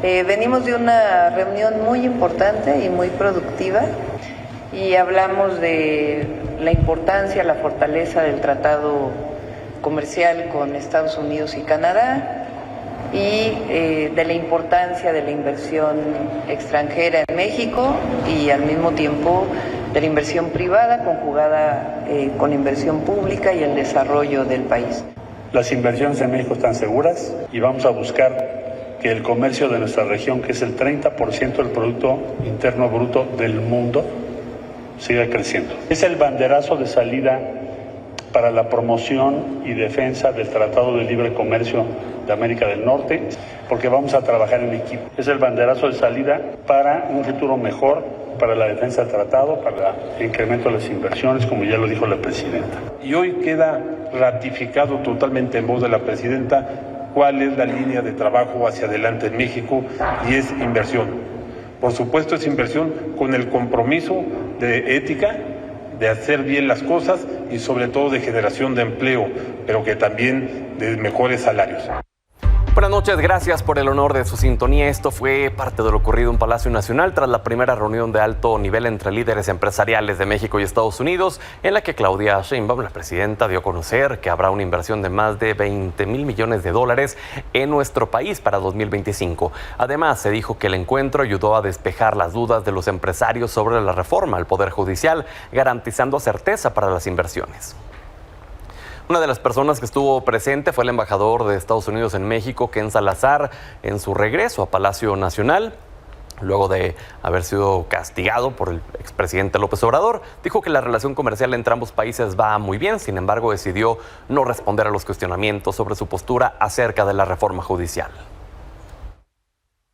Venimos de una reunión muy importante y muy productiva y hablamos de la importancia, la fortaleza del tratado comercial con Estados Unidos y Canadá y de la importancia de la inversión extranjera en México y al mismo tiempo de la inversión privada conjugada con inversión pública y el desarrollo del país. Las inversiones en México están seguras y vamos a buscar que el comercio de nuestra región, que es el 30% del Producto Interno Bruto del mundo, siga creciendo. Es el banderazo de salida para la promoción y defensa del Tratado de Libre Comercio de América del Norte, porque vamos a trabajar en equipo. Es el banderazo de salida para un futuro mejor, para la defensa del tratado, para el incremento de las inversiones, como ya lo dijo la presidenta. Y hoy queda ratificado totalmente en voz de la presidenta cuál es la línea de trabajo hacia adelante en México, y es inversión. Por supuesto, es inversión con el compromiso de ética, de hacer bien las cosas y sobre todo de generación de empleo, pero que también de mejores salarios. Buenas noches, gracias por el honor de su sintonía. Esto fue parte de lo ocurrido en Palacio Nacional tras la primera reunión de alto nivel entre líderes empresariales de México y Estados Unidos, en la que Claudia Sheinbaum, la presidenta, dio a conocer que habrá una inversión de más de 20,000 millones de dólares en nuestro país para 2025. Además, se dijo que el encuentro ayudó a despejar las dudas de los empresarios sobre la reforma al Poder Judicial, garantizando certeza para las inversiones. Una de las personas que estuvo presente fue el embajador de Estados Unidos en México, Ken Salazar, en su regreso a Palacio Nacional. Luego de haber sido castigado por el expresidente López Obrador, dijo que la relación comercial entre ambos países va muy bien. Sin embargo, decidió no responder a los cuestionamientos sobre su postura acerca de la reforma judicial.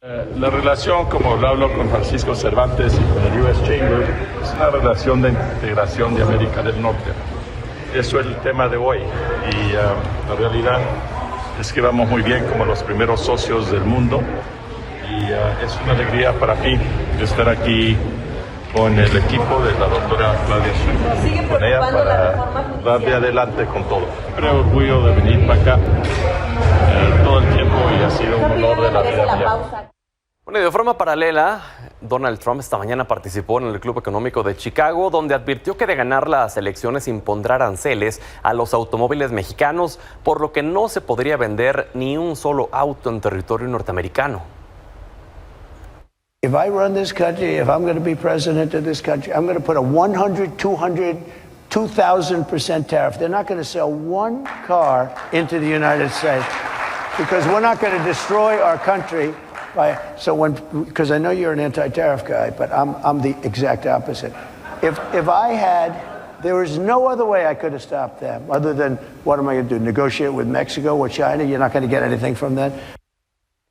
La relación, como lo hablo con Francisco Cervantes y con el US Chamber, es una relación de integración de América del Norte. Eso es el tema de hoy y la realidad es que vamos muy bien como los primeros socios del mundo y es una alegría para mí estar aquí con el equipo de la doctora Claudia Sheinbaum, con ella para darle adelante con todo. Siempre orgullo de venir para acá todo el tiempo y ha sido un honor de la vida mía. Bueno, y de forma paralela, Donald Trump esta mañana participó en el Club Económico de Chicago, donde advirtió que de ganar las elecciones impondrá aranceles a los automóviles mexicanos, por lo que no se podría vender ni un solo auto en territorio norteamericano. If I run this country, if I'm going to be president of this country, I'm going to put a 100, 200, 2,000% tariff. They're not going to sell one car into the United States because we're not going to destroy our country. Because I know you're an anti-tariff guy, but I'm the exact opposite. If I had, there was no other way I could have stopped them other than, what am I going to do, negotiate with Mexico or China? You're not going to get anything from them.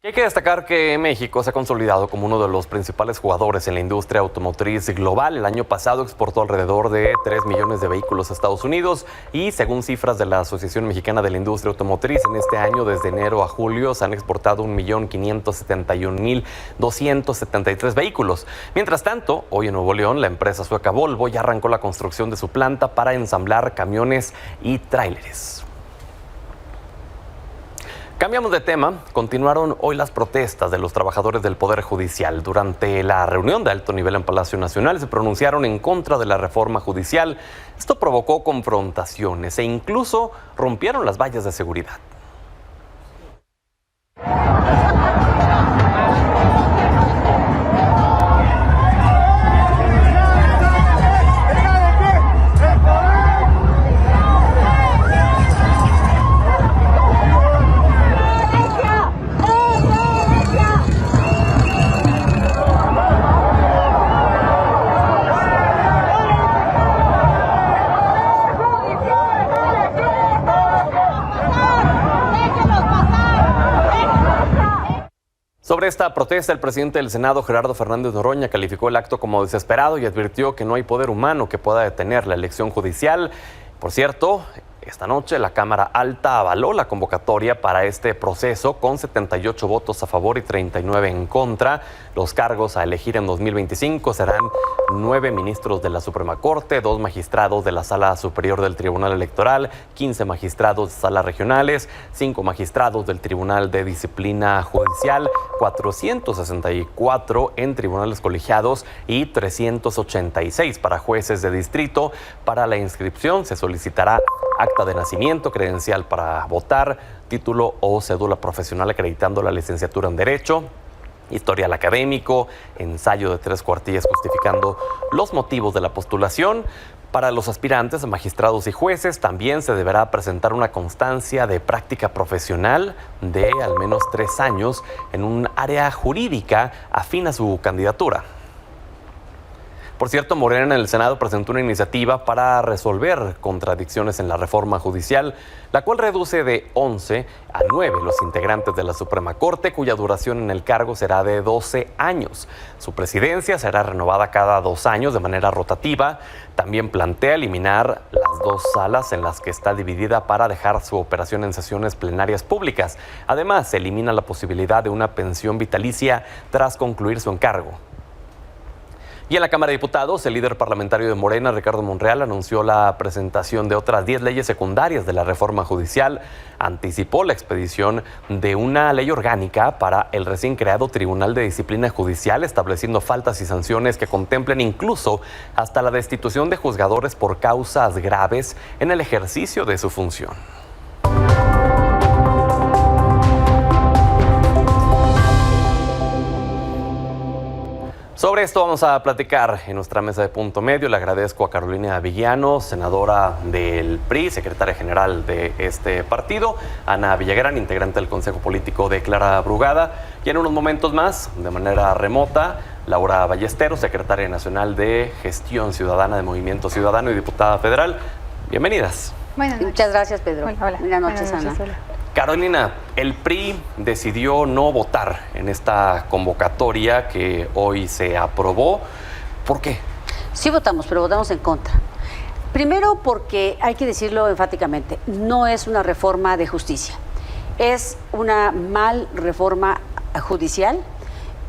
Hay que destacar que México se ha consolidado como uno de los principales jugadores en la industria automotriz global. El año pasado exportó alrededor de 3 millones de vehículos a Estados Unidos y, según cifras de la Asociación Mexicana de la Industria Automotriz, en este año, desde enero a julio, se han exportado 1,571,273 vehículos. Mientras tanto, hoy en Nuevo León, la empresa sueca Volvo ya arrancó la construcción de su planta para ensamblar camiones y tráileres. Cambiamos de tema. Continuaron hoy las protestas de los trabajadores del Poder Judicial. Durante la reunión de alto nivel en Palacio Nacional se pronunciaron en contra de la reforma judicial. Esto provocó confrontaciones e incluso rompieron las vallas de seguridad. Sobre esta protesta, el presidente del Senado, Gerardo Fernández Noroña, calificó el acto como desesperado y advirtió que no hay poder humano que pueda detener la elección judicial. Por cierto, Esta noche la Cámara Alta avaló la convocatoria para este proceso con 78 votos a favor y 39 en contra. Los cargos a elegir en 2025 serán 9 ministros de la Suprema Corte, 2 magistrados de la Sala Superior del Tribunal Electoral, 15 magistrados de salas regionales, 5 magistrados del Tribunal de Disciplina Judicial, 464 en tribunales colegiados y 386 para jueces de distrito. Para la inscripción se solicitará acta de nacimiento, credencial para votar, título o cédula profesional acreditando la licenciatura en Derecho, historial académico, ensayo de 3 cuartillas justificando los motivos de la postulación. Para los aspirantes a magistrados y jueces también se deberá presentar una constancia de práctica profesional de al menos 3 años en un área jurídica afín a su candidatura. Por cierto, Morena en el Senado presentó una iniciativa para resolver contradicciones en la reforma judicial, la cual reduce de 11 a 9 los integrantes de la Suprema Corte, cuya duración en el cargo será de 12 años. Su presidencia será renovada cada 2 años de manera rotativa. También plantea eliminar las 2 salas en las que está dividida para dejar su operación en sesiones plenarias públicas. Además, se elimina la posibilidad de una pensión vitalicia tras concluir su encargo. Y en la Cámara de Diputados, el líder parlamentario de Morena, Ricardo Monreal, anunció la presentación de otras 10 leyes secundarias de la reforma judicial. Anticipó la expedición de una ley orgánica para el recién creado Tribunal de Disciplina Judicial, estableciendo faltas y sanciones que contemplen incluso hasta la destitución de juzgadores por causas graves en el ejercicio de su función. Sobre esto vamos a platicar en nuestra mesa de Punto Medio. Le agradezco a Carolina Villano, senadora del PRI, secretaria general de este partido, Ana Villagrán, integrante del Consejo Político de Clara Brugada, y en unos momentos más, de manera remota, Laura Ballesteros, secretaria nacional de Gestión Ciudadana de Movimiento Ciudadano y diputada federal. Bienvenidas. Buenas noches. Muchas gracias, Pedro. Hola. Buenas noches, Ana. Hola. Carolina, el PRI decidió no votar en esta convocatoria que hoy se aprobó. ¿Por qué? Sí votamos, pero votamos en contra. Primero porque, hay que decirlo enfáticamente, no es una reforma de justicia. Es una mal reforma judicial.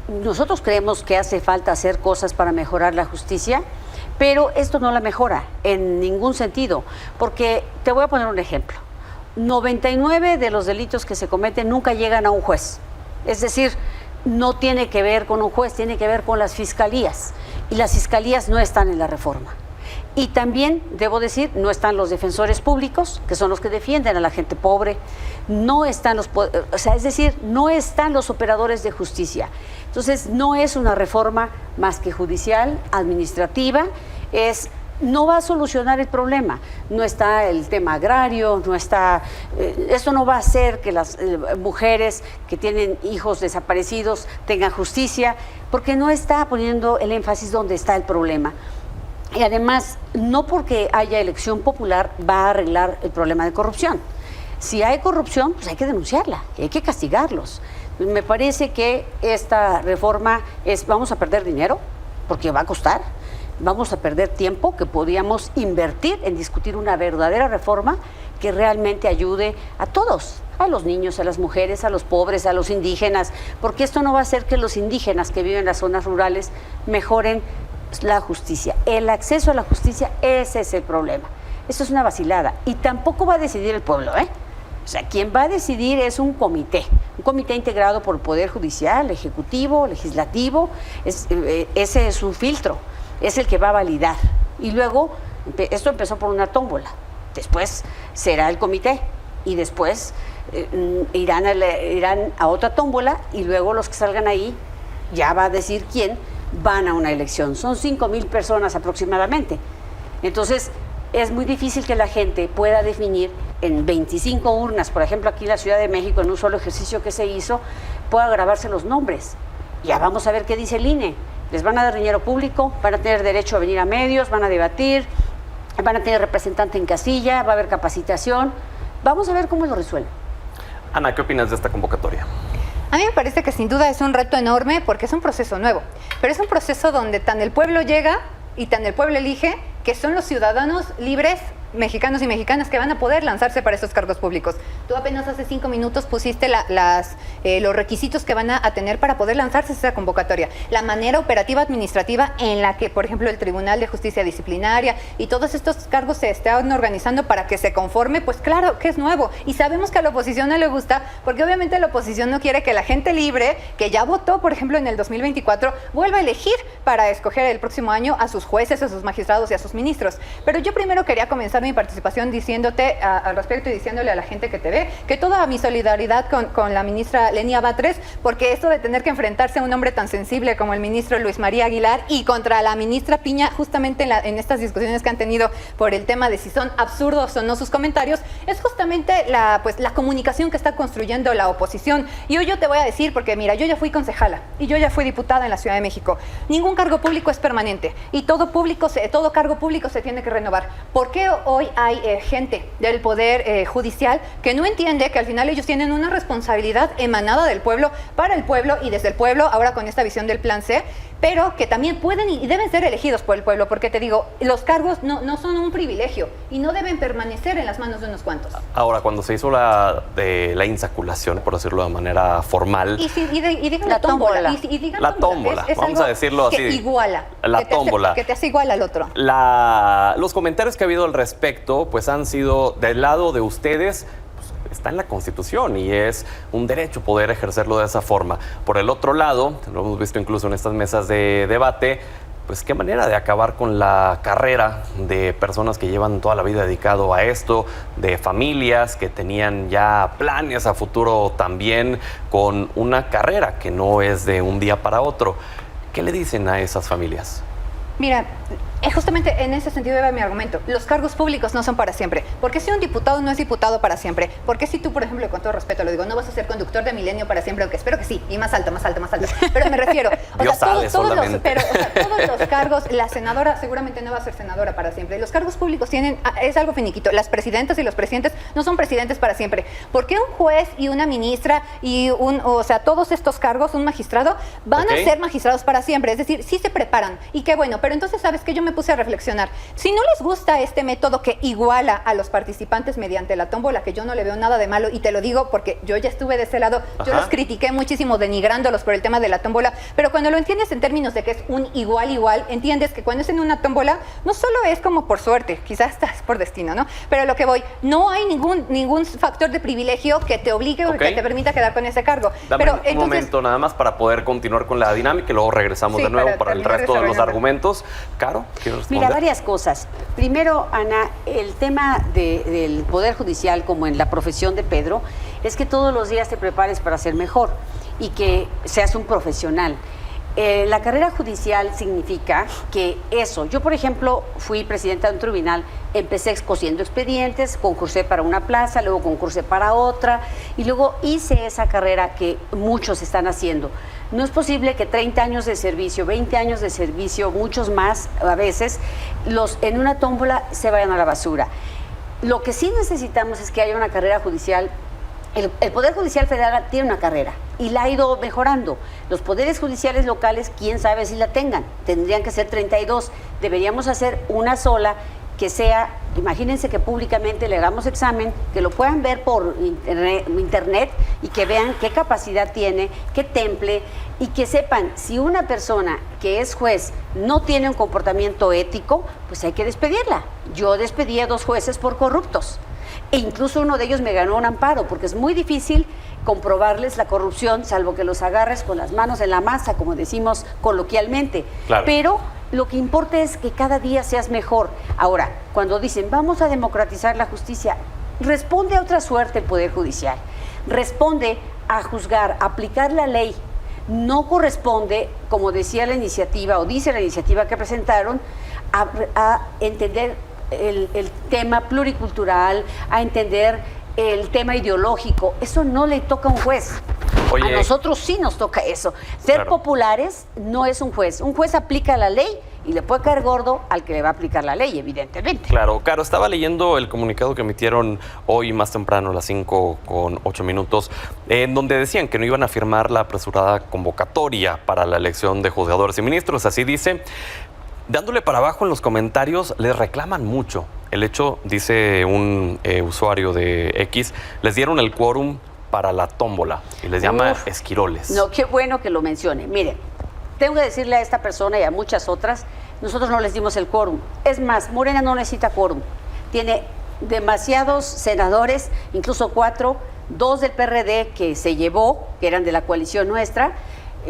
Nosotros creemos que hace falta hacer cosas para mejorar la justicia, pero esto no la mejora en ningún sentido. Porque te voy a poner un ejemplo. 99 de los delitos que se cometen nunca llegan a un juez. Es decir, no tiene que ver con un juez, tiene que ver con las fiscalías. Y las fiscalías no están en la reforma. Y también, debo decir, no están los defensores públicos, que son los que defienden a la gente pobre. No están es decir, no están los operadores de justicia. Entonces, no es una reforma más que judicial, administrativa, no va a solucionar el problema. No está el tema agrario, no está. Esto no va a hacer que las mujeres que tienen hijos desaparecidos tengan justicia, porque no está poniendo el énfasis donde está el problema. Y además, no porque haya elección popular va a arreglar el problema de corrupción. Si hay corrupción, pues hay que denunciarla, y hay que castigarlos. Me parece que esta reforma vamos a perder dinero, porque va a costar. Vamos a perder tiempo que podíamos invertir en discutir una verdadera reforma que realmente ayude a todos, a los niños, a las mujeres, a los pobres, a los indígenas, porque esto no va a hacer que los indígenas que viven en las zonas rurales mejoren la justicia. El acceso a la justicia, ese es el problema. Esto es una vacilada y tampoco va a decidir el pueblo, O sea, quien va a decidir es un comité integrado por el Poder Judicial, Ejecutivo, Legislativo, ese es un filtro. Es el que va a validar. Y luego, esto empezó por una tómbola. Después será el comité. Y después irán a otra tómbola. Y luego los que salgan ahí, ya va a decir quién, van a una elección. Son 5,000 personas aproximadamente. Entonces, es muy difícil que la gente pueda definir en 25 urnas, por ejemplo, aquí en la Ciudad de México, en un solo ejercicio que se hizo, pueda grabarse los nombres. Ya vamos a ver qué dice el INE. Les van a dar dinero público, van a tener derecho a venir a medios, van a debatir, van a tener representante en casilla, va a haber capacitación. Vamos a ver cómo lo resuelven. Ana, ¿qué opinas de esta convocatoria? A mí me parece que sin duda es un reto enorme porque es un proceso nuevo, pero es un proceso donde tan el pueblo llega y tan el pueblo elige, que son los ciudadanos libres mexicanos y mexicanas que van a poder lanzarse para estos cargos públicos. Tú apenas hace 5 minutos pusiste los requisitos que van a tener para poder lanzarse esa convocatoria. La manera operativa administrativa en la que, por ejemplo, el Tribunal de Justicia Disciplinaria y todos estos cargos se están organizando para que se conforme, pues claro que es nuevo. Y sabemos que a la oposición no le gusta, porque obviamente la oposición no quiere que la gente libre, que ya votó, por ejemplo, en el 2024, vuelva a elegir para escoger el próximo año a sus jueces, a sus magistrados y a sus ministros. Pero yo primero quería comenzar mi participación diciéndote al respecto y diciéndole a la gente que te ve que toda mi solidaridad con la ministra Lenia Batres, porque esto de tener que enfrentarse a un hombre tan sensible como el ministro Luis María Aguilar y contra la ministra Piña, justamente en estas discusiones que han tenido por el tema de si son absurdos o no sus comentarios, es justamente la comunicación que está construyendo la oposición. Y hoy yo te voy a decir, porque mira, yo ya fui concejala y yo ya fui diputada en la Ciudad de México. Ningún cargo público es permanente y todo cargo público se tiene que renovar. ¿Por qué hoy hay gente del Poder Judicial que no entiende que al final ellos tienen una responsabilidad emanada del pueblo, para el pueblo y desde el pueblo, ahora con esta visión del Plan C, pero que también pueden y deben ser elegidos por el pueblo? Porque te digo, los cargos no son un privilegio y no deben permanecer en las manos de unos cuantos. Ahora, cuando se hizo la insaculación, por decirlo de manera formal... Y digan la tómbola. La tómbola, vamos a decirlo así. Que iguala. La tómbola. Que te hace igual al otro. Los comentarios que ha habido al respecto, pues han sido del lado de ustedes. Está en la Constitución y es un derecho poder ejercerlo de esa forma. Por el otro lado, lo hemos visto incluso en estas mesas de debate, pues qué manera de acabar con la carrera de personas que llevan toda la vida dedicado a esto, de familias que tenían ya planes a futuro también con una carrera que no es de un día para otro. ¿Qué le dicen a esas familias? Mira, justamente en ese sentido iba mi argumento. Los cargos públicos no son para siempre. ¿Por qué si un diputado no es diputado para siempre? ¿Por qué si tú, por ejemplo, con todo respeto lo digo, no vas a ser conductor de Milenio para siempre? Aunque espero que sí, y más alto. Pero me refiero, todos los cargos, la senadora seguramente no va a ser senadora para siempre. Los cargos públicos es algo finiquito. Las presidentas y los presidentes no son presidentes para siempre. ¿Por qué un juez y una ministra y todos estos cargos, un magistrado, van a ser magistrados para siempre? Es decir, sí se preparan y qué bueno. Pero entonces, ¿sabes qué? Yo me puse a reflexionar. Si no les gusta este método que iguala a los participantes mediante la tómbola, que yo no le veo nada de malo, y te lo digo porque yo ya estuve de ese lado, yo los critiqué muchísimo denigrándolos por el tema de la tómbola, pero cuando lo entiendes en términos de que es un igual, entiendes que cuando es en una tómbola, no solo es como por suerte, quizás es por destino, ¿no? Pero lo que voy, no hay ningún factor de privilegio que te obligue o que te permita quedar con ese cargo. Dame un momento nada más para poder continuar con la dinámica y luego regresamos de nuevo para el resto de los argumentos. Caro, ¿quieres responder? Mira, varias cosas. Primero, Ana, el tema del Poder Judicial, como en la profesión de Pedro, es que todos los días te prepares para ser mejor y que seas un profesional. La carrera judicial significa que yo, por ejemplo, fui presidenta de un tribunal, empecé cosiendo expedientes, concursé para una plaza, luego concursé para otra y luego hice esa carrera que muchos están haciendo. No es posible que 30 años de servicio, 20 años de servicio, muchos más a veces, en una tómbola se vayan a la basura. Lo que sí necesitamos es que haya una carrera judicial. El Poder Judicial Federal tiene una carrera y la ha ido mejorando. Los poderes judiciales locales, quién sabe si la tengan. Tendrían que ser 32. Deberíamos hacer una sola que sea, imagínense que públicamente le hagamos examen, que lo puedan ver por internet y que vean qué capacidad tiene, qué temple, y que sepan, si una persona que es juez no tiene un comportamiento ético, pues hay que despedirla. Yo despedí a 2 jueces por corruptos. E incluso uno de ellos me ganó un amparo, porque es muy difícil comprobarles la corrupción, salvo que los agarres con las manos en la masa, como decimos coloquialmente. Claro. Pero lo que importa es que cada día seas mejor. Ahora, cuando dicen, vamos a democratizar la justicia, responde a otra suerte el Poder Judicial. Responde a juzgar, a aplicar la ley. No corresponde, como decía la iniciativa, o dice la iniciativa que presentaron, a entender el tema pluricultural, a entender el tema ideológico. Eso no le toca a un juez. Oye, a nosotros sí nos toca eso. Ser populares no es un juez. Un juez aplica la ley y le puede caer gordo al que le va a aplicar la ley, evidentemente. Claro, Caro, estaba leyendo el comunicado que emitieron hoy más temprano, a las 5:08, en donde decían que no iban a firmar la apresurada convocatoria para la elección de juzgadores y ministros. Así dice. Dándole para abajo en los comentarios, les reclaman mucho el hecho, dice un usuario de X, les dieron el quórum para la tómbola y les llama esquiroles. No, qué bueno que lo mencione. Mire, tengo que decirle a esta persona y a muchas otras, nosotros no les dimos el quórum. Es más, Morena no necesita quórum. Tiene demasiados senadores, incluso 4, 2 del PRD que se llevó, que eran de la coalición nuestra,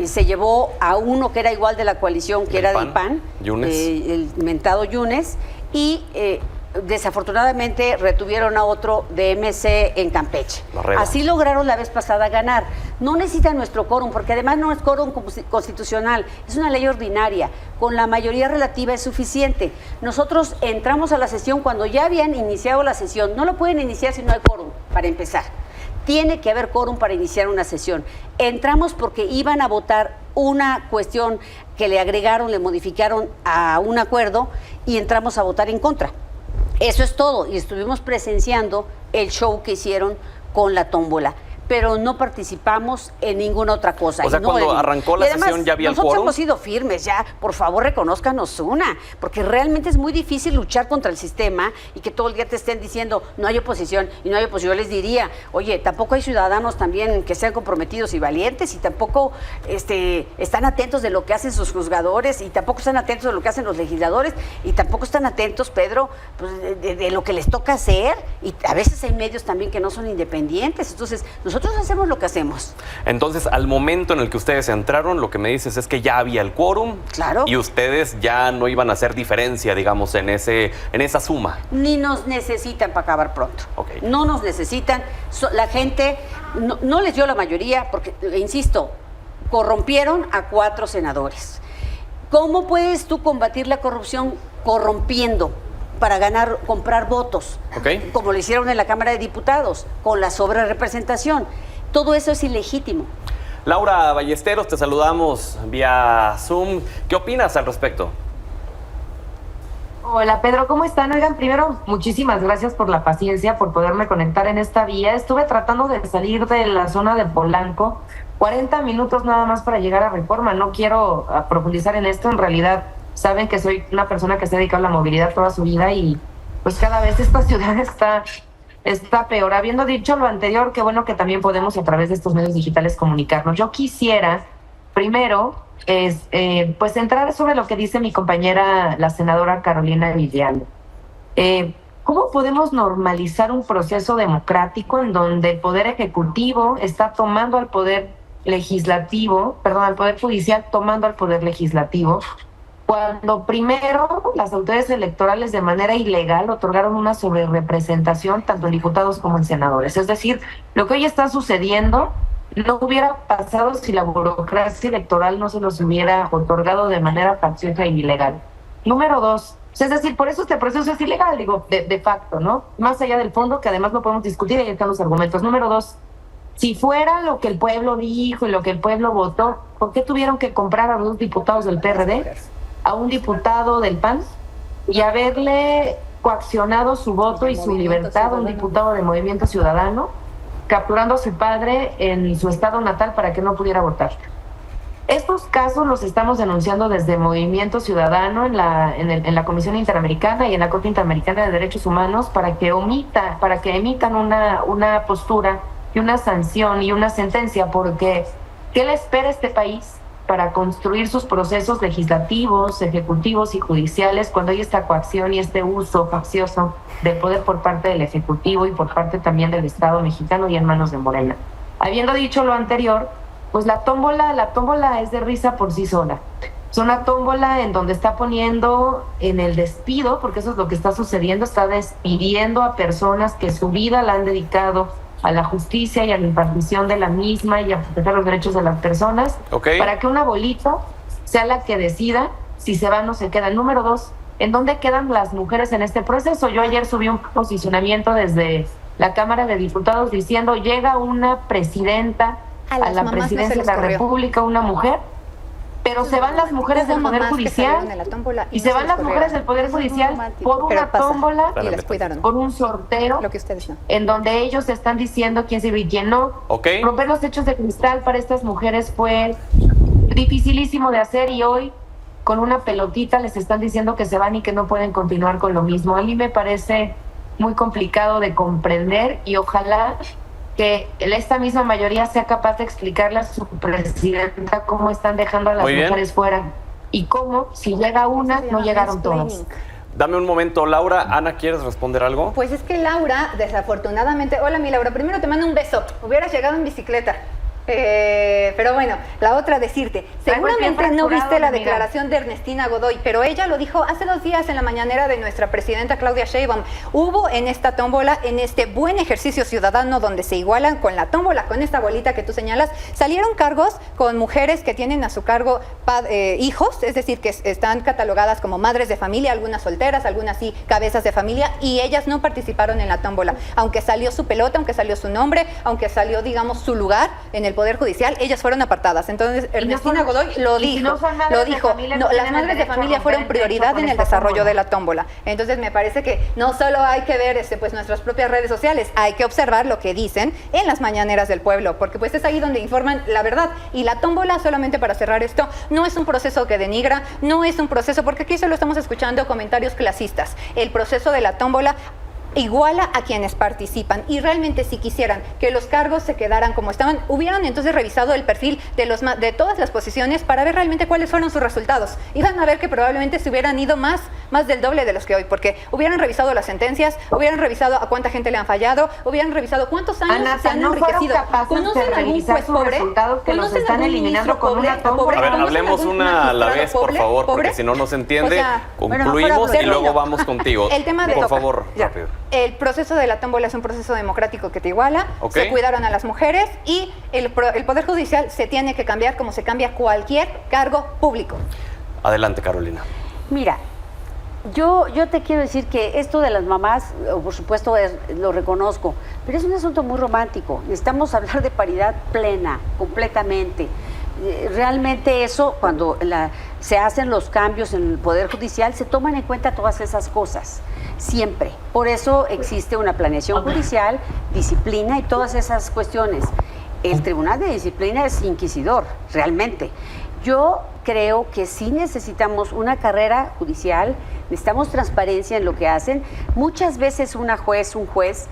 se llevó a uno que era igual de la coalición, que era del PAN, el mentado Yunes, y desafortunadamente retuvieron a otro de MC en Campeche. Así lograron la vez pasada ganar. No necesitan nuestro quórum, porque además no es quórum constitucional, es una ley ordinaria. Con la mayoría relativa es suficiente. Nosotros entramos a la sesión cuando ya habían iniciado la sesión. No lo pueden iniciar si no hay quórum, para empezar. Tiene que haber quórum para iniciar una sesión. Entramos porque iban a votar una cuestión que le agregaron, le modificaron a un acuerdo y entramos a votar en contra. Eso es todo. Y estuvimos presenciando el show que hicieron con la tómbola, pero no participamos en ninguna otra cosa. O sea, no cuando arrancó la sesión ya había el quórum. Nosotros hemos sido firmes, ya, por favor, reconózcanos una, porque realmente es muy difícil luchar contra el sistema y que todo el día te estén diciendo no hay oposición y no hay oposición. Yo les diría, oye, tampoco hay ciudadanos también que sean comprometidos y valientes y tampoco están atentos de lo que hacen sus juzgadores y tampoco están atentos de lo que hacen los legisladores y tampoco están atentos, Pedro, pues, de lo que les toca hacer, y a veces hay medios también que no son independientes. Entonces, nosotros hacemos lo que hacemos. Entonces, al momento en el que ustedes entraron, lo que me dices es que ya había el quórum. Claro. Y ustedes ya no iban a hacer diferencia, digamos, en esa suma. Ni nos necesitan para acabar pronto. Okay. No nos necesitan. La gente no les dio la mayoría porque, insisto, corrompieron a 4 senadores. ¿Cómo puedes tú combatir la corrupción corrompiendo para comprar votos? Okay. Como lo hicieron en la Cámara de Diputados, con la sobrerepresentación. Todo eso es ilegítimo. Laura Ballesteros, te saludamos vía Zoom. ¿Qué opinas al respecto? Hola Pedro, ¿cómo están? Oigan, primero, muchísimas gracias por la paciencia, por poderme conectar en esta vía. Estuve tratando de salir de la zona de Polanco, 40 minutos nada más para llegar a Reforma. No quiero profundizar en esto, en realidad saben que soy una persona que se ha dedicado a la movilidad toda su vida y pues cada vez esta ciudad está peor. Habiendo dicho lo anterior, qué bueno que también podemos a través de estos medios digitales comunicarnos. Yo quisiera, primero, pues entrar sobre lo que dice mi compañera, la senadora Carolina Villalba. ¿Cómo podemos normalizar un proceso democrático en donde el Poder Ejecutivo está tomando al Poder Legislativo, al Poder Judicial tomando al Poder Legislativo, cuando primero las autoridades electorales de manera ilegal otorgaron una sobrerepresentación tanto en diputados como en senadores? Es decir, lo que hoy está sucediendo no hubiera pasado si la burocracia electoral no se los hubiera otorgado de manera facciosa y ilegal. Número 2, es decir, por eso este proceso es ilegal, digo, de facto, ¿no? Más allá del fondo, que además no podemos discutir, ahí están los argumentos. Número 2, si fuera lo que el pueblo dijo y lo que el pueblo votó, ¿por qué tuvieron que comprar a 2 diputados del PRD, a un diputado del PAN y haberle coaccionado su voto y su libertad a un diputado de Movimiento Ciudadano, capturando a su padre en su estado natal para que no pudiera votar? Estos casos los estamos denunciando desde Movimiento Ciudadano en la Comisión Interamericana y en la Corte Interamericana de Derechos Humanos para que emitan una postura y una sanción y una sentencia, porque ¿qué le espera a este país para construir sus procesos legislativos, ejecutivos y judiciales cuando hay esta coacción y este uso faccioso del poder por parte del Ejecutivo y por parte también del Estado mexicano y en manos de Morena? Habiendo dicho lo anterior, pues la tómbola es de risa por sí sola. Es una tómbola en donde está poniendo en el despido, porque eso es lo que está sucediendo, está despidiendo a personas que su vida la han dedicado a la justicia y a la impartición de la misma y a proteger los derechos de las personas, para que una bolita sea la que decida si se van o se quedan. Número 2, ¿en dónde quedan las mujeres en este proceso? Yo ayer subí un posicionamiento desde la Cámara de Diputados diciendo, llega una presidenta a la presidencia de la República, una mujer, pero se van las mujeres del Poder Judicial y se van las mujeres del Poder Judicial por una tómbola, por un sorteo, en donde ellos están diciendo quién sirve y quién no. Romper los techos de cristal para estas mujeres fue dificilísimo de hacer y hoy con una pelotita les están diciendo que se van y que no pueden continuar con lo mismo. A mí me parece muy complicado de comprender y ojalá que esta misma mayoría sea capaz de explicarle a su presidenta cómo están dejando a las mujeres fuera y cómo, si llega una, no llegaron todas. Dame un momento, Laura. Ana, ¿quieres responder algo? Pues es que Laura, desafortunadamente... Hola, mi Laura. Primero te mando un beso. Hubieras llegado en bicicleta. Pero bueno, la otra decirte, seguramente no viste la declaración de Ernestina Godoy, pero ella lo dijo hace 2 días en la mañanera de nuestra presidenta Claudia Sheinbaum. Hubo en esta tómbola, en este buen ejercicio ciudadano donde se igualan con la tómbola, con esta bolita que tú señalas, salieron cargos con mujeres que tienen a su cargo hijos, es decir, que están catalogadas como madres de familia, algunas solteras, algunas sí cabezas de familia, y ellas no participaron en la tómbola, aunque salió su pelota, aunque salió su nombre, aunque salió, digamos, su lugar en el Poder Judicial, ellas fueron apartadas. Entonces, Ernestina Godoy lo dijo. Las madres de familia fueron prioridad en el desarrollo de la tómbola. Entonces, me parece que no solo hay que ver pues nuestras propias redes sociales, hay que observar lo que dicen en las mañaneras del pueblo, porque pues es ahí donde informan la verdad. Y la tómbola, solamente para cerrar esto, no es un proceso que denigra, no es un proceso, porque aquí solo estamos escuchando comentarios clasistas. El proceso de la tómbola iguala a quienes participan, y realmente si quisieran que los cargos se quedaran como estaban, hubieran entonces revisado el perfil de todas las posiciones para ver realmente cuáles fueron sus resultados. Iban a ver que probablemente se hubieran ido más del doble de los que hoy, porque hubieran revisado las sentencias, hubieran revisado a cuánta gente le han fallado, hubieran revisado cuántos años se han enriquecido. ¿Conocen algún juez pobre? ¿Conocen algún ministro pobre? A ver, hablemos una a la vez, por favor, porque si no nos entiende, concluimos y luego vamos contigo. El tema por favor, rápido. El proceso de la tómbola es un proceso democrático que te iguala, se cuidaron a las mujeres, y el Poder Judicial se tiene que cambiar como se cambia cualquier cargo público. Adelante, Carolina. Mira, yo te quiero decir que esto de las mamás, por supuesto, lo reconozco, pero es un asunto muy romántico. Necesitamos hablar de paridad plena, completamente. Realmente eso, cuando se hacen los cambios en el Poder Judicial, se toman en cuenta todas esas cosas, siempre. Por eso existe una planeación judicial, disciplina y todas esas cuestiones. El Tribunal de Disciplina es inquisidor, realmente. Yo creo que sí necesitamos una carrera judicial, necesitamos transparencia en lo que hacen. Muchas veces un juez...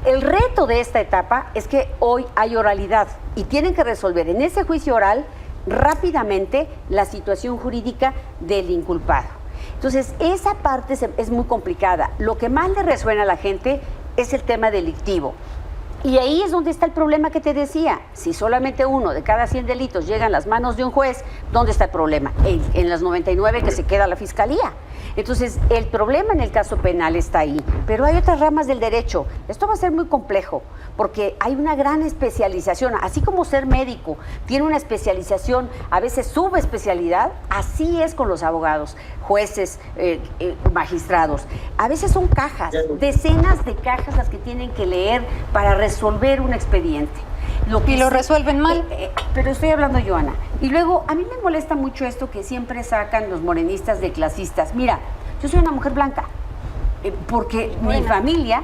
El reto de esta etapa es que hoy hay oralidad y tienen que resolver en ese juicio oral rápidamente la situación jurídica del inculpado. Entonces, esa parte es muy complicada. Lo que más le resuena a la gente es el tema delictivo. Y ahí es donde está el problema que te decía. Si solamente 1 de cada 100 delitos llega a las manos de un juez, ¿dónde está el problema? En las 99 que se queda la fiscalía. Entonces, el problema en el caso penal está ahí, pero hay otras ramas del derecho. Esto va a ser muy complejo, porque hay una gran especialización. Así como ser médico tiene una especialización, a veces subespecialidad, así es con los abogados, jueces, magistrados. A veces son cajas, decenas de cajas las que tienen que leer para resolver un expediente. Y lo resuelven mal. Pero estoy hablando yo, Ana. Y luego, a mí me molesta mucho esto que siempre sacan los morenistas de clasistas. Mira, yo soy una mujer blanca, porque mi familia,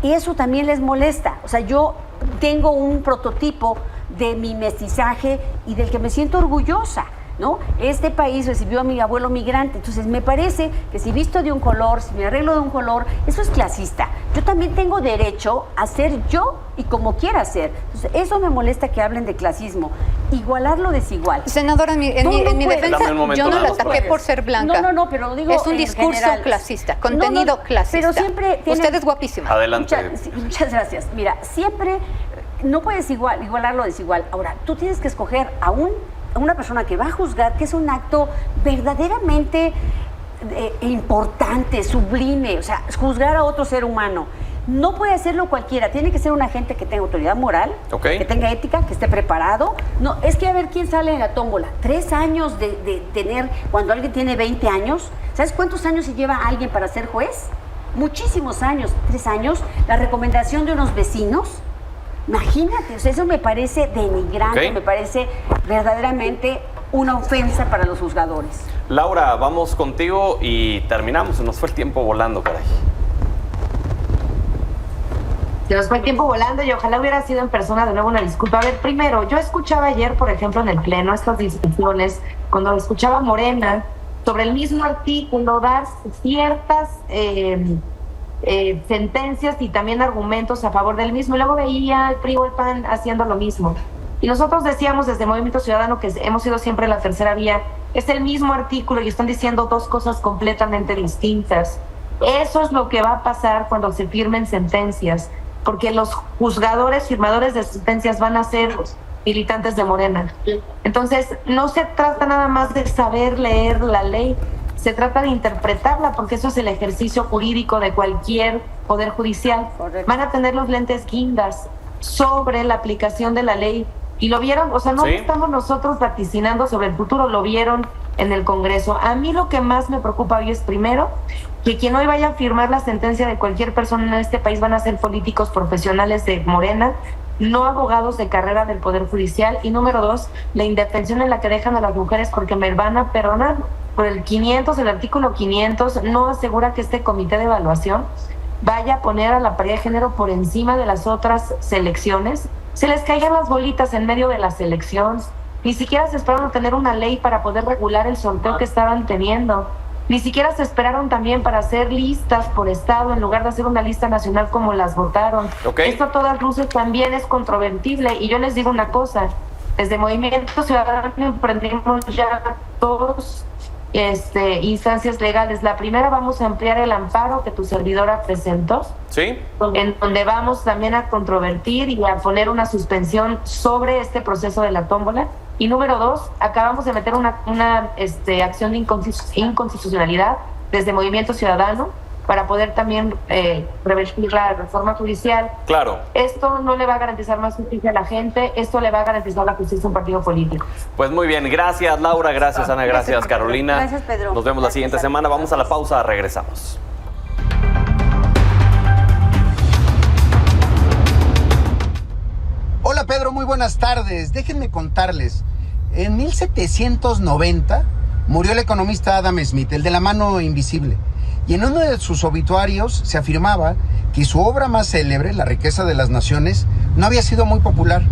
y eso también les molesta. O sea, yo tengo un prototipo de mi mestizaje y del que me siento orgullosa, ¿no? Este país recibió a mi abuelo migrante, entonces me parece que si visto de un color, si me arreglo de un color, eso es clasista. Yo también tengo derecho a ser yo y como quiera ser. Entonces, eso me molesta que hablen de clasismo. Igualar lo desigual. Senadora, en mi defensa, yo no la ataqué por ser blanca. No, pero lo digo es un discurso general. Clasista, contenido clasista. Pero siempre usted es guapísima. Adelante. Muchas gracias. Mira, siempre no puedes igualar lo desigual. Ahora, tú tienes que escoger a una persona que va a juzgar, que es un acto verdaderamente importante, sublime, o sea, juzgar a otro ser humano. No puede hacerlo cualquiera, tiene que ser una gente que tenga autoridad moral, que tenga ética, que esté preparado. No, es que a ver quién sale en la tómbola. 3 años de tener, cuando alguien tiene 20 años, ¿sabes cuántos años se lleva alguien para ser juez? Muchísimos años, 3 años. La recomendación de unos vecinos, imagínate, o sea, eso me parece denigrante, me parece verdaderamente una ofensa para los juzgadores. Laura, vamos contigo y terminamos. Nos fue el tiempo volando, caray. Se nos fue el tiempo volando y ojalá hubiera sido en persona. De nuevo, una disculpa. A ver, primero, yo escuchaba ayer, por ejemplo, en el Pleno, estas discusiones, cuando escuchaba a Morena sobre el mismo artículo dar ciertas sentencias y también argumentos a favor del mismo. Y luego veía el PRI o el PAN haciendo lo mismo. Y nosotros decíamos desde Movimiento Ciudadano que hemos sido siempre la tercera vía. Es el mismo artículo y están diciendo dos cosas completamente distintas. Eso es lo que va a pasar cuando se firmen sentencias, porque los juzgadores, firmadores de sentencias van a ser militantes de Morena. Entonces, no se trata nada más de saber leer la ley, se trata de interpretarla, porque eso es el ejercicio jurídico de cualquier poder judicial. Correcto. Van a tener los lentes guindas sobre la aplicación de la ley. Y lo vieron, o sea, no estamos nosotros vaticinando sobre el futuro, lo vieron en el Congreso. A mí lo que más me preocupa hoy es, primero, que quien hoy vaya a firmar la sentencia de cualquier persona en este país van a ser políticos profesionales de Morena, no abogados de carrera del Poder Judicial. Y número dos, la indefensión en la que dejan a las mujeres, porque me van a perdonar. Por el artículo 500 no asegura que este comité de evaluación vaya a poner a la paridad de género por encima de las otras selecciones. Se les caigan las bolitas en medio de la selección. Ni siquiera se esperaron a tener una ley para poder regular el sorteo que estaban teniendo. Ni siquiera se esperaron también para hacer listas por estado en lugar de hacer una lista nacional como las votaron. Esto a todas luces también es controvertible. Y yo les digo una cosa, desde Movimiento Ciudadano emprendimos ya dos instancias legales. La primera, vamos a ampliar el amparo que tu servidora presentó, en donde vamos también a controvertir y a poner una suspensión sobre este proceso de la tómbola. Y número dos, acabamos de meter una acción de inconstitucionalidad desde Movimiento Ciudadano para poder también revertir la reforma judicial. Claro. Esto no le va a garantizar más justicia a la gente, esto le va a garantizar la justicia a un partido político. Pues muy bien, gracias Laura, gracias Ana, gracias Carolina. Gracias, Pedro. Nos vemos la siguiente semana, vamos a la pausa, regresamos. Hola Pedro, muy buenas tardes. Déjenme contarles, en 1790 murió el economista Adam Smith, el de la mano invisible. Y en uno de sus obituarios se afirmaba que su obra más célebre, La riqueza de las naciones, no había sido muy popular.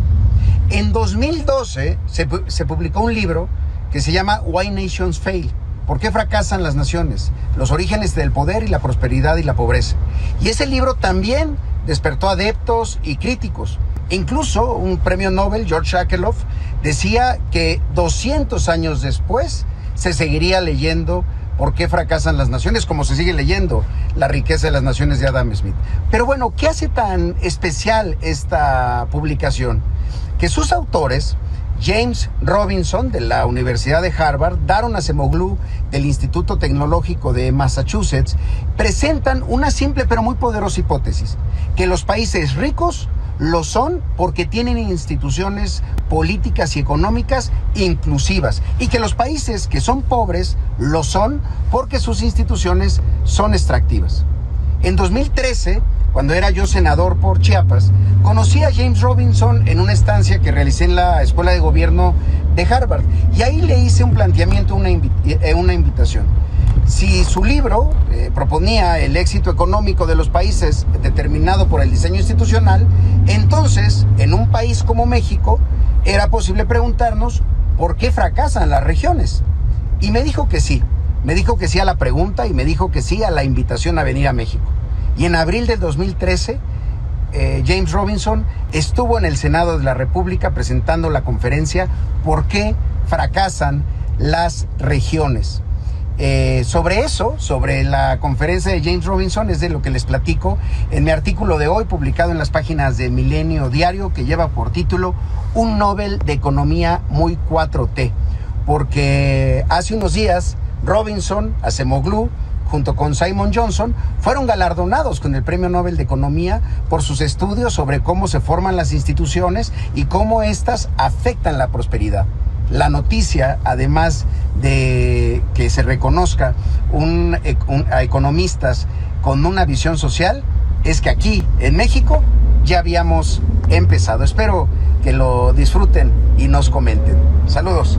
En 2012 se publicó un libro que se llama Why Nations Fail. ¿Por qué fracasan las naciones? Los orígenes del poder y la prosperidad y la pobreza. Y ese libro también despertó adeptos y críticos. Incluso un premio Nobel, George Akerlof, decía que 200 años después se seguiría leyendo ¿Por qué fracasan las naciones?, como se sigue leyendo La riqueza de las naciones de Adam Smith. Pero bueno, ¿qué hace tan especial esta publicación? Que sus autores, James Robinson de la Universidad de Harvard, Daron Acemoglu del Instituto Tecnológico de Massachusetts, presentan una simple pero muy poderosa hipótesis: que los países ricos lo son porque tienen instituciones políticas y económicas inclusivas, y que los países que son pobres lo son porque sus instituciones son extractivas. En 2013, cuando era yo senador por Chiapas, conocí a James Robinson en una estancia que realicé en la Escuela de Gobierno de Harvard, y ahí le hice un planteamiento, una invitación. Si su libro proponía el éxito económico de los países determinado por el diseño institucional, entonces, en un país como México, era posible preguntarnos por qué fracasan las regiones. Y me dijo que sí. Me dijo que sí a la pregunta y me dijo que sí a la invitación a venir a México. Y en abril del 2013, James Robinson estuvo en el Senado de la República presentando la conferencia ¿Por qué fracasan las regiones? Sobre eso, sobre la conferencia de James Robinson, es de lo que les platico en mi artículo de hoy, publicado en las páginas de Milenio Diario, que lleva por título Un Nobel de Economía muy 4T. Porque hace unos días Robinson, Acemoglu, junto con Simon Johnson, fueron galardonados con el Premio Nobel de Economía por sus estudios sobre cómo se forman las instituciones y cómo éstas afectan la prosperidad. La noticia, además de que se reconozca a economistas con una visión social, es que aquí, en México, ya habíamos empezado. Espero que lo disfruten y nos comenten. Saludos.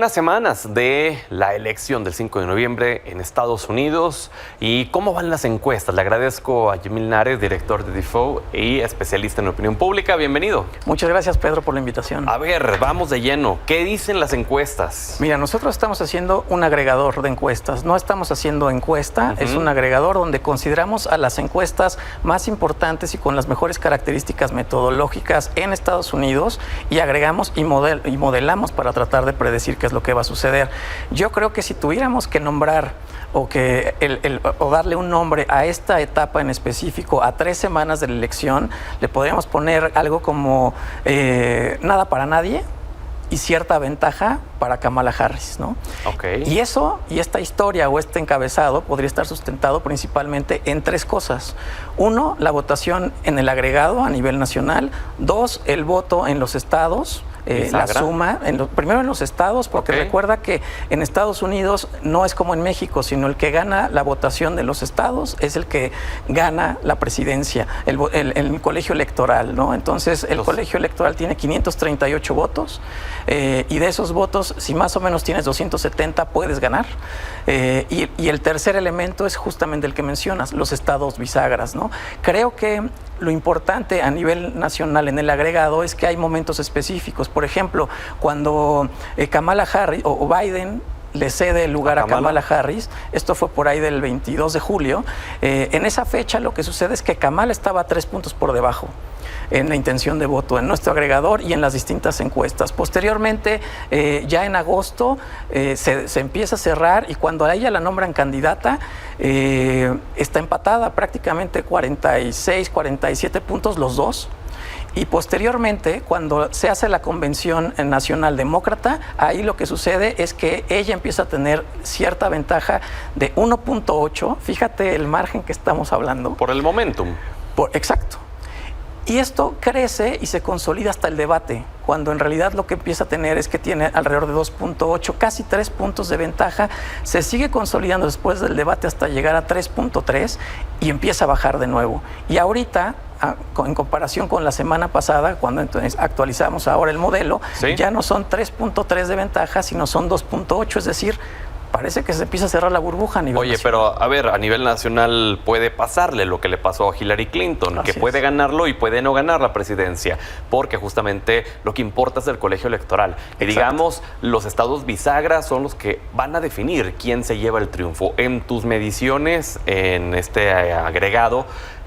unas semanas de la elección del 5 de noviembre en Estados Unidos. ¿Y cómo van las encuestas? Le agradezco a Yamil Nares, director de Defoe y especialista en opinión pública. Bienvenido. Muchas gracias, Pedro, por la invitación. A ver, vamos de lleno. ¿Qué dicen las encuestas? Mira, nosotros estamos haciendo un agregador de encuestas. No estamos haciendo encuesta, es un agregador donde consideramos a las encuestas más importantes y con las mejores características metodológicas en Estados Unidos y agregamos y modelamos para tratar de predecir qué es lo que va a suceder. Yo creo que si tuviéramos que nombrar o darle un nombre a esta etapa en específico, a 3 semanas de la elección, le podríamos poner algo como nada para nadie y cierta ventaja para Kamala Harris, ¿no? Okay. Y esta historia o este encabezado podría estar sustentado principalmente en 3 cosas. 1, la votación en el agregado a nivel nacional. 2, el voto en los estados. La suma, primero en los estados, porque recuerda que en Estados Unidos no es como en México, sino el que gana la votación de los estados es el que gana la presidencia, el colegio electoral, ¿no? Entonces, el colegio electoral tiene 538 votos y de esos votos, si más o menos tienes 270, puedes ganar. Y el tercer elemento es justamente el que mencionas, los estados bisagras, ¿no? Creo que lo importante a nivel nacional en el agregado es que hay momentos específicos. Por ejemplo, cuando Kamala Harris o Biden le cede el lugar a Kamala Harris, esto fue por ahí del 22 de julio, en esa fecha lo que sucede es que Kamala estaba 3 puntos por debajo en la intención de voto, en nuestro agregador y en las distintas encuestas. Posteriormente, ya en agosto, se empieza a cerrar y cuando a ella la nombran candidata, está empatada prácticamente 46, 47 puntos los dos. Y posteriormente, cuando se hace la convención nacional demócrata, ahí lo que sucede es que ella empieza a tener cierta ventaja de 1.8. Fíjate el margen que estamos hablando. Por el momentum. Exacto. Y esto crece y se consolida hasta el debate, cuando en realidad lo que empieza a tener es que tiene alrededor de 2.8, casi 3 puntos de ventaja, se sigue consolidando después del debate hasta llegar a 3.3 y empieza a bajar de nuevo. Y ahorita, en comparación con la semana pasada, cuando entonces actualizamos ahora el modelo, ya no son 3.3 de ventaja, sino son 2.8, es decir, parece que se empieza a cerrar la burbuja a nivel nacional. Pero a ver, a nivel nacional puede pasarle lo que le pasó a Hillary Clinton, que puede ganarlo y puede no ganar la presidencia, porque justamente lo que importa es el colegio electoral. Y digamos, los estados bisagras son los que van a definir quién se lleva el triunfo. En tus mediciones, en este agregado,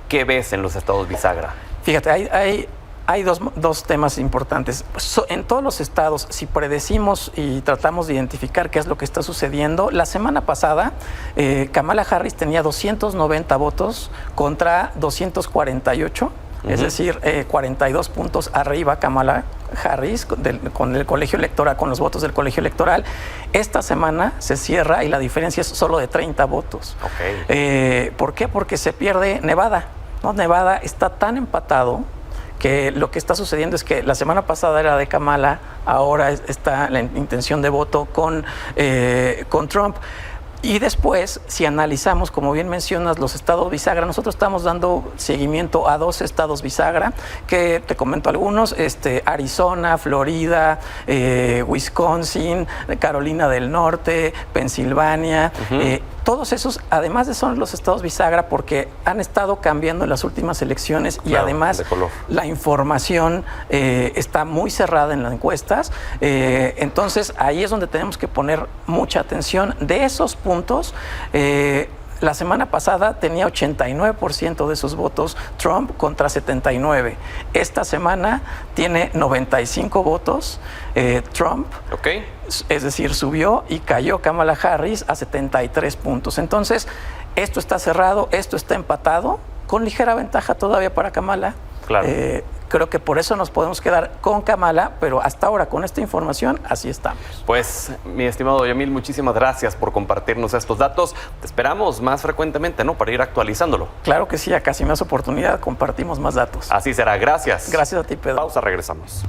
¿qué ves en los estados bisagra? Fíjate, hay dos temas importantes. En todos los estados, si predecimos y tratamos de identificar qué es lo que está sucediendo, la semana pasada Kamala Harris tenía 290 votos contra 248, es decir, 42 puntos arriba Kamala Harris con el colegio electoral, con los votos del colegio electoral. Esta semana se cierra y la diferencia es solo de 30 votos. ¿Por qué? Porque se pierde Nevada, ¿no? Nevada está tan empatado que lo que está sucediendo es que la semana pasada era de Kamala, ahora está la intención de voto con Trump. Y después, si analizamos, como bien mencionas, los estados bisagra, nosotros estamos dando seguimiento a 2 estados bisagra, que te comento algunos, Arizona, Florida, Wisconsin, Carolina del Norte, Pensilvania. Todos esos, además de son los estados bisagra, porque han estado cambiando en las últimas elecciones y además la información está muy cerrada en las encuestas. Entonces, ahí es donde tenemos que poner mucha atención. De esos puntos, la semana pasada tenía 89% de sus votos Trump contra 79. Esta semana tiene 95 votos Trump. Es decir, subió y cayó Kamala Harris a 73 puntos. Entonces, esto está cerrado, esto está empatado, con ligera ventaja todavía para Kamala. Creo que por eso nos podemos quedar con Kamala, pero hasta ahora con esta información así estamos. Pues, mi estimado Yamil, muchísimas gracias por compartirnos estos datos. Te esperamos más frecuentemente, ¿no? Para ir actualizándolo. Claro que sí, a casi más oportunidad compartimos más datos. Así será, gracias. Gracias a ti, Pedro. Pausa, regresamos.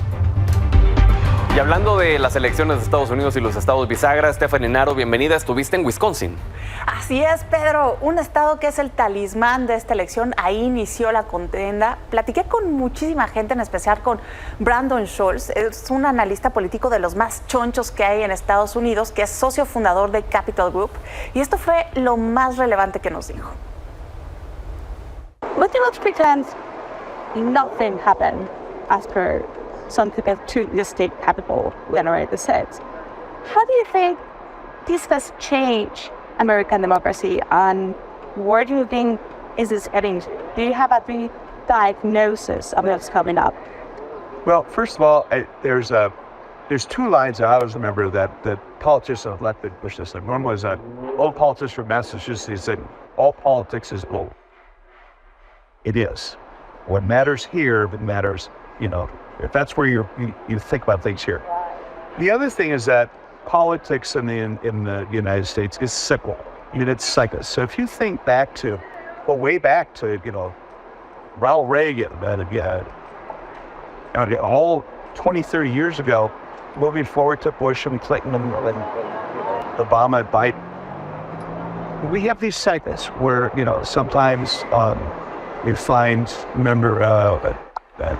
Y hablando de las elecciones de Estados Unidos y los estados bisagra, Stephanie Naro, bienvenida. Estuviste en Wisconsin. Así es, Pedro, un estado que es el talismán de esta elección. Ahí inició la contienda. Platiqué con muchísima gente, en especial con Brandon Scholz. Es un analista político de los más chonchos que hay en Estados Unidos, que es socio fundador de Capital Group. Y esto fue lo más relevante que nos dijo. But let's pretend nothing happened as per some people to the state capital generate the seats. How do you think this has changed American democracy, and where do you think is this heading? Do you have a diagnosis of what's coming up? Well, first of all, there's two lines I always remember that politicians left to push this. One was an old politician from Massachusetts. He said, all politics is bull. It is. What matters here, it matters, if that's where you think about things here. The other thing is that politics in the United States is cyclical. It's cyclical. So if you think back to, way back to, Ronald Reagan, all 20, 30 years ago, moving forward to Bush and Clinton and Obama and Biden, we have these cycles where, sometimes you find,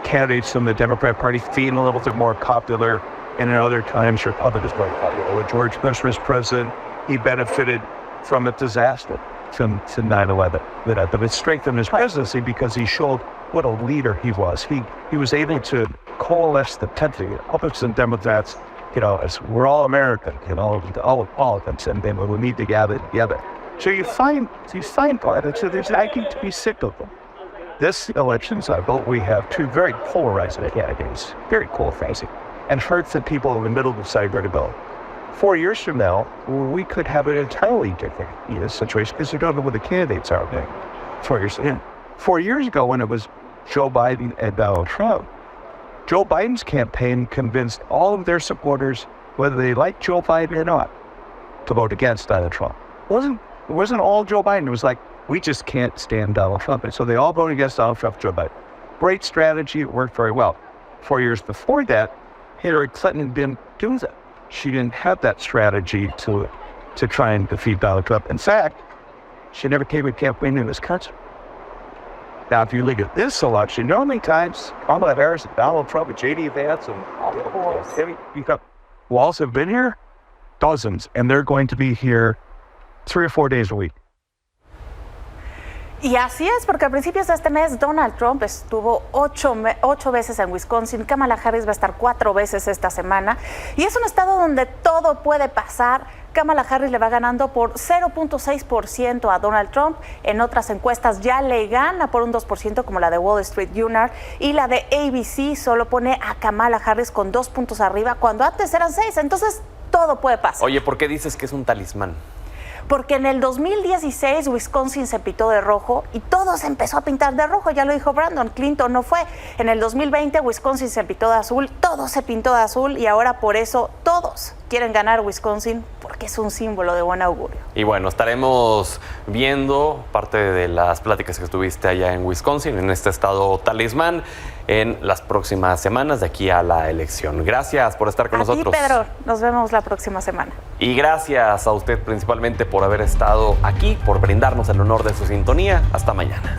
candidates from the Democrat Party feeling a little bit more popular, and at other times Republicans more popular. When George Bush was president, he benefited from a disaster to 9/11. But it strengthened his presidency because he showed what a leader he was. He was able to coalesce the country, Republicans and Democrats, as we're all American, all of politics, and then we need to gather together. So you find politics, so there's acting to be cyclical. This election cycle, we have two very polarizing candidates, very polarizing, and hurts the people in the middle of the side going to go. 4 years from now, we could have an entirely different situation because we don't know what the candidates are. 4 years in. 4 years ago, when it was Joe Biden and Donald Trump, Joe Biden's campaign convinced all of their supporters, whether they liked Joe Biden or not, to vote against Donald Trump. It wasn't all Joe Biden. It was like, we just can't stand Donald Trump. And so they all voted against Donald Trump, Joe Biden. Great strategy. It worked very well. 4 years before that, Hillary Clinton didn't do that. She didn't have that strategy to try and defeat Donald Trump. In fact, she never came to campaign in this country. Now, if you look at this election, you know how many times Kamala Harris and Donald Trump and J.D. Vance and Walls have been here? Dozens. And they're going to be here 3 or 4 days a week. Y así es, porque a principios de este mes Donald Trump estuvo 8 veces en Wisconsin, Kamala Harris va a estar 4 veces esta semana, y es un estado donde todo puede pasar. Kamala Harris le va ganando por 0.6% a Donald Trump. En otras encuestas ya le gana por un 2%, como la de Wall Street Journal, y la de ABC solo pone a Kamala Harris con 2 puntos arriba, cuando antes eran 6. Entonces todo puede pasar. Oye, ¿por qué dices que es un talismán? Porque en el 2016 Wisconsin se pintó de rojo y todo se empezó a pintar de rojo, ya lo dijo Brandon, Clinton no fue. En el 2020 Wisconsin se pintó de azul, todo se pintó de azul, y ahora por eso todos quieren ganar Wisconsin, porque es un símbolo de buen augurio. Y bueno, estaremos viendo parte de las pláticas que estuviste allá en Wisconsin, en este estado talismán, en las próximas semanas de aquí a la elección. Gracias por estar con nosotros. A ti, Pedro, nos vemos la próxima semana. Y gracias a usted principalmente por haber estado aquí, por brindarnos el honor de su sintonía. Hasta mañana.